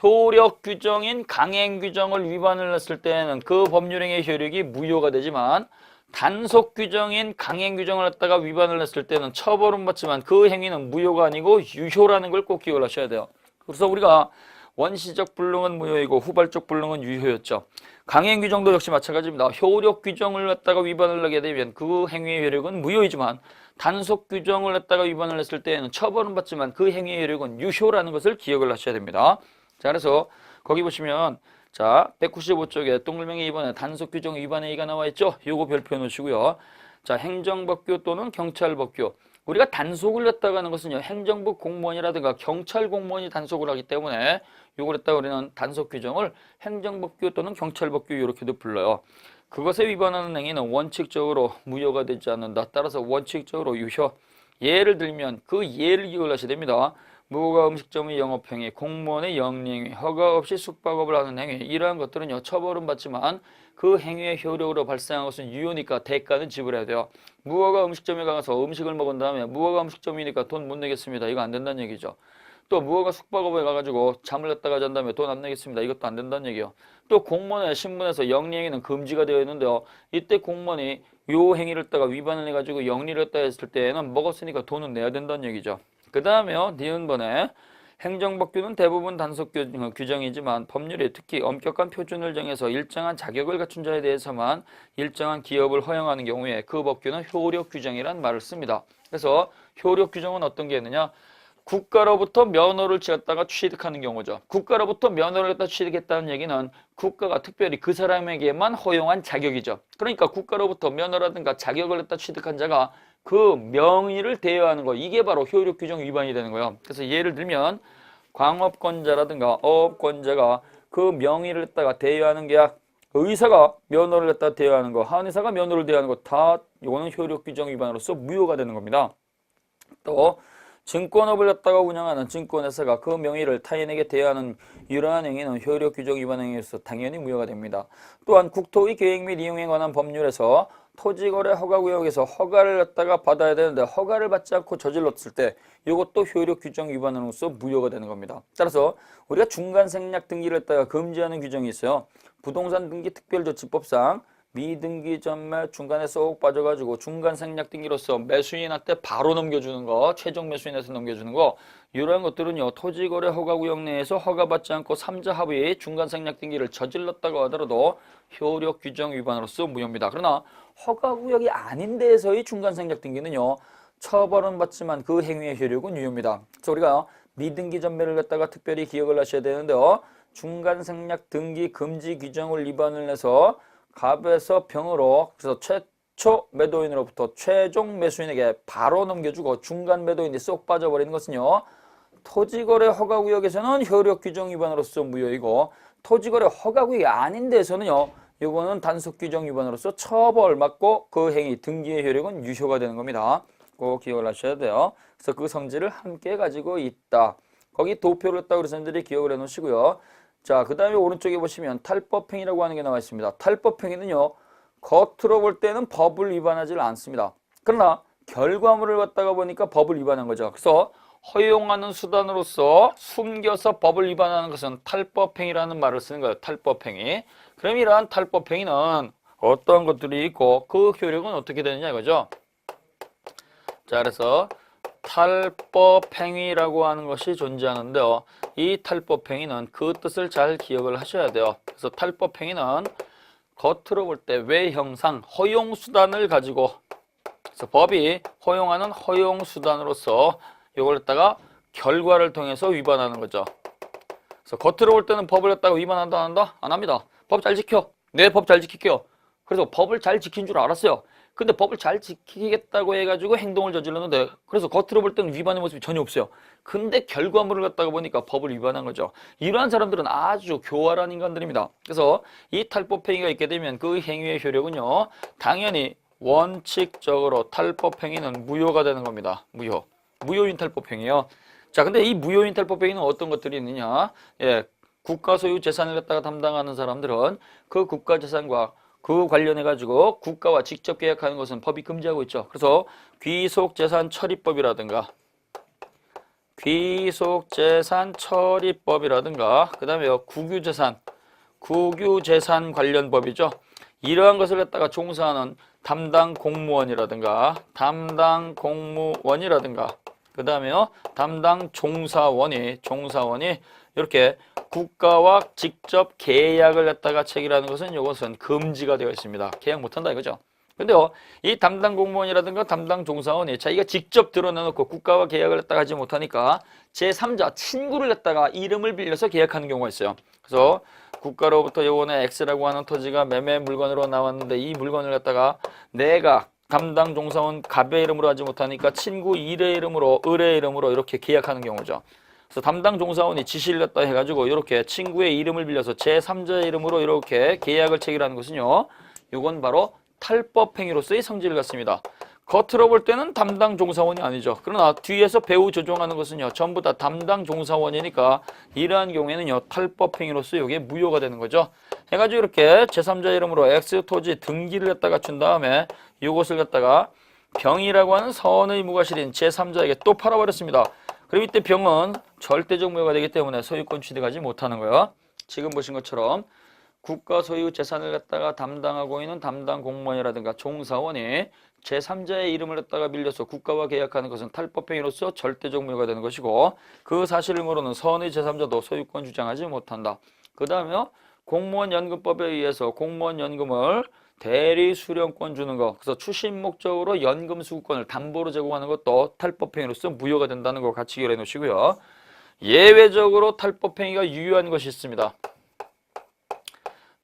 효력 규정인 강행 규정을 위반을 했을 때는 그 법률행위의 효력이 무효가 되지만, 단속 규정인 강행 규정을 갖다가 위반을 했을 때는 처벌은 받지만 그 행위는 무효가 아니고 유효라는 걸 꼭 기억을 하셔야 돼요. 그래서 우리가 원시적 불능은 무효이고 후발적 불능은 유효였죠. 강행 규정도 역시 마찬가지입니다. 효력 규정을 갖다가 위반을 하게 되면 그 행위의 효력은 무효이지만, 단속 규정을 갖다가 위반을 했을 때에는 처벌은 받지만 그 행위의 효력은 유효라는 것을 기억을 하셔야 됩니다. 자, 그래서 거기 보시면 자, 195쪽에 동글명이 2번에 단속 규정 위반의 A가 나와 있죠. 요거 별표 놓으시고요. 자, 행정법규 또는 경찰법규. 우리가 단속을 갖다가 하는 것은요, 행정부 공무원이라든가 경찰 공무원이 단속을 하기 때문에 요걸 갖다가 우리는 단속 규정을 행정법규 또는 경찰법규 이렇게도 불러요. 그것에 위반하는 행위는 원칙적으로 무효가 되지 않는다. 따라서 원칙적으로 유효. 예를 들면 그 예를 기억을 하셔야 됩니다. 무허가 음식점의 영업행위, 공무원의 영리행위, 허가 없이 숙박업을 하는 행위, 이러한 것들은요, 처벌은 받지만 그 행위의 효력으로 발생한 것은 유효니까 대가는 지불해야 돼요. 무허가 음식점에 가서 음식을 먹은 다음에 무허가 음식점이니까 돈 못 내겠습니다. 이거 안 된다는 얘기죠. 또 무허가 숙박업에 가가지고 잠을 잤다가 잔 다음에 돈 안 내겠습니다. 이것도 안 된다는 얘기예요. 또 공무원의 신분에서 영리행위는 금지가 되어 있는데요. 이때 공무원이 요 행위를 했다가 위반을 해가지고 영리를 했다 했을 때에는 먹었으니까 돈은 내야 된다는 얘기죠. 그 다음에요, 니은번에 행정법규는 대부분 단속 규정이지만 법률이 특히 엄격한 표준을 정해서 일정한 자격을 갖춘 자에 대해서만 일정한 기업을 허용하는 경우에 그 법규는 효력 규정이란 말을 씁니다. 그래서 효력 규정은 어떤 게 있느냐? 국가로부터 면허를 지었다가 취득하는 경우죠. 국가로부터 면허를 갖다 취득했다는 얘기는 국가가 특별히 그 사람에게만 허용한 자격이죠. 그러니까 국가로부터 면허라든가 자격을 갖다 취득한 자가 그 명의를 대여하는 거, 이게 바로 효력 규정 위반이 되는 거예요. 그래서 예를 들면 광업권자라든가 어업권자가 그 명의를 갖다가 대여하는 계약, 의사가 면허를 갖다 대여하는 거, 한의사가 면허를 대여하는 거 다 이거는 효력 규정 위반으로서 무효가 되는 겁니다. 또 증권업을 갖다가 운영하는 증권회사가 그 명의를 타인에게 대여하는 이러한 행위는 효력 규정 위반 행위로서 당연히 무효가 됩니다. 또한 국토의 계획 및 이용에 관한 법률에서 토지거래 허가구역에서 허가를 갖다가 받아야 되는데 허가를 받지 않고 저질렀을 때 이것도 효력 규정 위반으로서 무효가 되는 겁니다. 따라서 우리가 중간 생략 등기를 갖다가 금지하는 규정이 있어요. 부동산 등기 특별조치법상 미등기 전매 중간에 쏙 빠져가지고 중간 생략 등기로서 매수인한테 바로 넘겨주는 거, 최종 매수인한테 넘겨주는 거, 이러한 것들은요 토지거래 허가구역 내에서 허가받지 않고 3자 합의 중간 생략 등기를 저질렀다고 하더라도 효력 규정 위반으로서 무효입니다. 그러나 허가구역이 아닌 데에서의 중간 생략 등기는요 처벌은 받지만 그 행위의 효력은 유효입니다. 그래서 우리가 미등기 전매를 갖다가 특별히 기억을 하셔야 되는데요, 중간 생략 등기 금지 규정을 위반을 해서 갑에서 병으로, 그래서 최초 매도인으로부터 최종 매수인에게 바로 넘겨주고 중간 매도인이 쏙 빠져버리는 것은요 토지거래 허가구역에서는 효력 규정 위반으로서 무효이고 토지거래 허가구역이 아닌 데에서는요 이거는 단속 규정 위반으로서 처벌받고 그 행위 등기의 효력은 유효가 되는 겁니다. 꼭 기억을 하셔야 돼요. 그래서 그 성질을 함께 가지고 있다. 거기 도표를 했다고 우리 선생님들이 기억을 해 놓으시고요. 자, 그 다음에 오른쪽에 보시면 탈법행위라고 하는 게 나와 있습니다. 탈법행위는요 겉으로 볼 때는 법을 위반하지 않습니다. 그러나 결과물을 갖다가 보니까 법을 위반한 거죠. 그래서 허용하는 수단으로서 숨겨서 법을 위반하는 것은 탈법행위라는 말을 쓰는 거예요. 탈법행위. 그럼 이러한 탈법행위는 어떤 것들이 있고 그 효력은 어떻게 되느냐 이거죠. 자, 그래서 탈법행위라고 하는 것이 존재하는데요. 이 탈법행위는 그 뜻을 잘 기억을 하셔야 돼요. 그래서 탈법행위는 겉으로 볼 때 외형상 허용수단을 가지고, 그래서 법이 허용하는 허용수단으로서 이걸 갖다가 결과를 통해서 위반하는 거죠. 그래서 겉으로 볼 때는 법을 갖다가 위반한다 안 한다? 안 합니다. 법 잘 지켜. 네, 법 잘 지킬게요. 그래서 법을 잘 지킨 줄 알았어요. 근데 법을 잘 지키겠다고 해가지고 행동을 저질렀는데, 그래서 겉으로 볼 때는 위반의 모습이 전혀 없어요. 근데 결과물을 갖다가 보니까 법을 위반한 거죠. 이러한 사람들은 아주 교활한 인간들입니다. 그래서 이 탈법행위가 있게 되면 그 행위의 효력은요 당연히 원칙적으로 탈법행위는 무효가 되는 겁니다. 무효인 탈법행위요. 자, 근데 이 무효인 탈법행위는 어떤 것들이 있느냐? 예, 국가 소유 재산을 갖다가 담당하는 사람들은 그 국가 재산과 그 관련해가지고 국가와 직접 계약하는 것은 법이 금지하고 있죠. 그래서 귀속재산 처리법이라든가 그 다음에 국유재산 관련법이죠. 이러한 것을 갖다가 종사하는 담당 공무원이라든가 그 다음에요 담당 종사원이 이렇게 국가와 직접 계약을 갖다가 체결하는 것은 이것은 금지가 되어 있습니다. 계약 못한다 이거죠. 근데요 이 담당 공무원이라든가 담당 종사원이 자기가 직접 드러내놓고 국가와 계약을 갖다가 하지 못하니까 제3자 친구를 갖다가 이름을 빌려서 계약하는 경우가 있어요. 그래서 국가로부터 요번에 X라고 하는 토지가 매매 물건으로 나왔는데 이 물건을 갖다가 내가 담당 종사원 갑의 이름으로 하지 못하니까 친구 일의 이름으로 을의 이름으로 이렇게 계약하는 경우죠. 그래서 담당 종사원이 지시를 갖다 해가지고 이렇게 친구의 이름을 빌려서 제3자의 이름으로 이렇게 계약을 체결하는 것은요 이건 바로 탈법행위로서의 성질을 갖습니다. 겉으로 볼 때는 담당 종사원이 아니죠. 그러나 뒤에서 배후 조종하는 것은요 전부 다 담당 종사원이니까 이러한 경우에는요 탈법행위로서 이게 무효가 되는 거죠. 해가지고 이렇게 제3자 이름으로 X토지 등기를 갖다가 준 다음에 이것을 갖다가 병이라고 하는 선의 무과실인 제3자에게 또 팔아버렸습니다. 그럼 이때 병은 절대적 무효가 되기 때문에 소유권 취득하지 못하는 거예요. 지금 보신 것처럼 국가 소유 재산을 갖다가 담당하고 있는 담당 공무원이라든가 종사원이 제3자의 이름을 갖다가 빌려서 국가와 계약하는 것은 탈법행위로서 절대적 무효가 되는 것이고 그 사실을 모르는 선의 제3자도 소유권 주장하지 못한다. 그 다음에 공무원 연금법에 의해서 공무원 연금을 대리 수령권 주는 거, 그래서 추심 목적으로 연금 수급권을 담보로 제공하는 것도 탈법행위로서 무효가 된다는 거 같이 기억해 놓으시고요. 예외적으로 탈법행위가 유효한 것이 있습니다.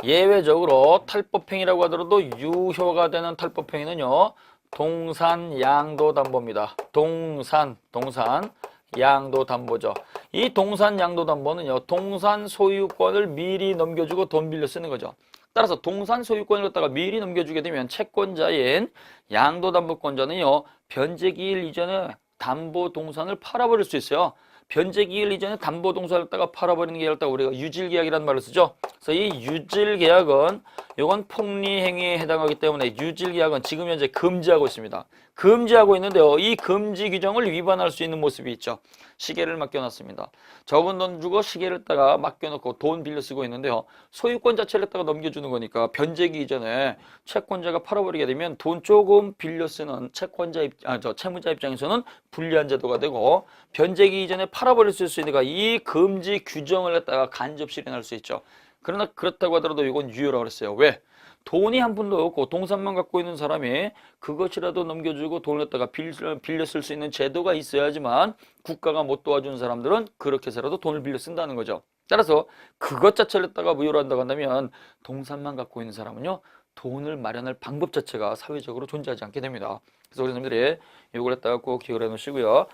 예외적으로 탈법행위라고 하더라도 유효가 되는 탈법행위는요, 동산양도담보입니다. 동산양도담보죠. 이 동산양도담보는요, 동산 소유권을 미리 넘겨주고 돈 빌려 쓰는 거죠. 따라서 동산 소유권을 갖다가 미리 넘겨주게 되면 채권자인 양도담보권자는요, 변제기일 이전에 담보동산을 팔아버릴 수 있어요. 변제기일 이전에 담보동산을 갖다가 팔아버리는 계약을 우리가 유질계약이라는 말을 쓰죠. 그래서 이 유질계약은 이건 폭리행위에 해당하기 때문에 유질계약은 지금 현재 금지하고 있습니다. 금지하고 있는데요. 이 금지 규정을 위반할 수 있는 모습이 있죠. 시계를 맡겨놨습니다. 적은 돈 주고 시계를 갖다가 맡겨놓고 돈 빌려 쓰고 있는데요. 소유권 자체를 갖다가 넘겨주는 거니까 변제기 이전에 채권자가 팔아버리게 되면 돈 조금 빌려 쓰는 채무자 입장에서는 불리한 제도가 되고 변제기 이전에 팔아버릴 수 있으니까 이 금지 규정을 갖다가 간접 실행할 수 있죠. 그러나 그렇다고 하더라도 이건 유효라고 그랬어요. 왜? 돈이 한 푼도 없고 동산만 갖고 있는 사람이 그것이라도 넘겨주고 돈을 갖다가 빌려 쓸 수 있는 제도가 있어야지만 국가가 못 도와주는 사람들은 그렇게 해서라도 돈을 빌려 쓴다는 거죠. 따라서 그것 자체를 갖다가 무효로 한다고 한다면 동산만 갖고 있는 사람은요, 돈을 마련할 방법 자체가 사회적으로 존재하지 않게 됩니다. 그래서 우리 선생님들이 이걸 갖다가 꼭 기억을 해 놓으시고요.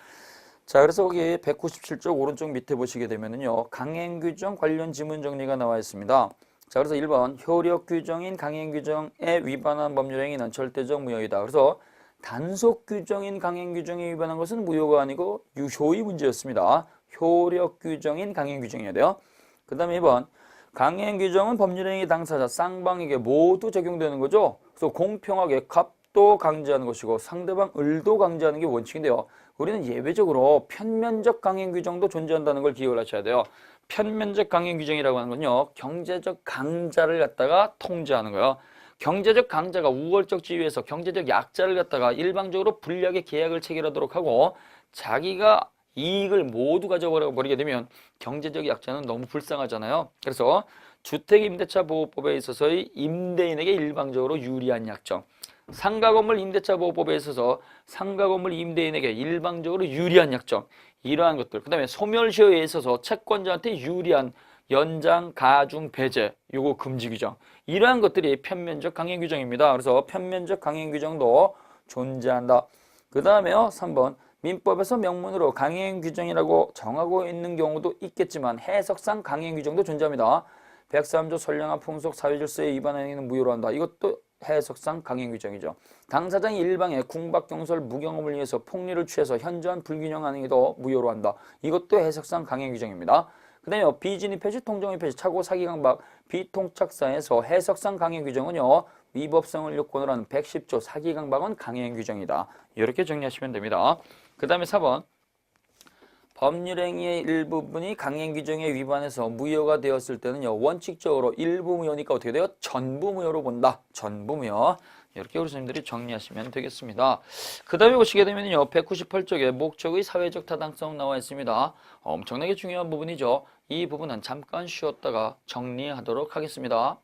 자, 그래서 거기 197쪽 오른쪽 밑에 보시게 되면은요, 강행규정 관련 지문 정리가 나와 있습니다. 자, 그래서 1번 효력 규정인 강행 규정에 위반한 법률 행위는 절대적 무효이다. 그래서 단속 규정인 강행 규정에 위반한 것은 무효가 아니고 유효의 문제였습니다. 효력 규정인 강행 규정이어야 돼요. 그 다음에 2번 강행 규정은 법률 행위 당사자 쌍방에게 모두 적용되는 거죠. 그래서 공평하게 값도 강제하는 것이고 상대방 을도 강제하는 게 원칙인데요. 우리는 예외적으로 편면적 강행 규정도 존재한다는 걸 기억을 하셔야 돼요. 편면적 강행 규정이라고 하는 건요, 경제적 강자를 갖다가 통제하는 거예요. 경제적 강자가 우월적 지위에서 경제적 약자를 갖다가 일방적으로 불리하게 계약을 체결하도록 하고 자기가 이익을 모두 가져버리게 되면 경제적 약자는 너무 불쌍하잖아요. 그래서 주택임대차 보호법에 있어서의 임대인에게 일방적으로 유리한 약정, 상가건물 임대차 보호법에 있어서 상가건물 임대인에게 일방적으로 유리한 약정, 이러한 것들, 그 다음에 소멸시효에 있어서 채권자한테 유리한 연장, 가중, 배제, 요거 금지 규정, 이러한 것들이 편면적 강행 규정입니다. 그래서 편면적 강행 규정도 존재한다. 그 다음에요, 3번 민법에서 명문으로 강행 규정이라고 정하고 있는 경우도 있겠지만 해석상 강행 규정도 존재합니다. 103조 선량한 풍속 사회질서에 위반하는 행위는 무효로 한다. 이것도 해석상 강행 규정이죠. 당사자이 일방에 궁박, 경설, 무경험을 위해서 폭리를 취해서 현저한 불균형한 행위도 무효로 한다. 이것도 해석상 강행 규정입니다. 그 다음에 비진입 폐지, 통정입 폐지, 착오, 사기, 강박, 비통착사에서 해석상 강행 규정은요, 위법성을 요건으로 하는 110조 사기, 강박은 강행 규정이다. 이렇게 정리하시면 됩니다. 그 다음에 4번 법률행위의 일부분이 강행 규정에 위반해서 무효가 되었을 때는요, 원칙적으로 일부 무효니까 어떻게 돼요? 전부 무효로 본다. 전부 무효. 이렇게 우리 선생님들이 정리하시면 되겠습니다. 그 다음에 보시게 되면요, 198쪽에 목적의 사회적 타당성 나와 있습니다. 엄청나게 중요한 부분이죠. 이 부분은 잠깐 쉬었다가 정리하도록 하겠습니다.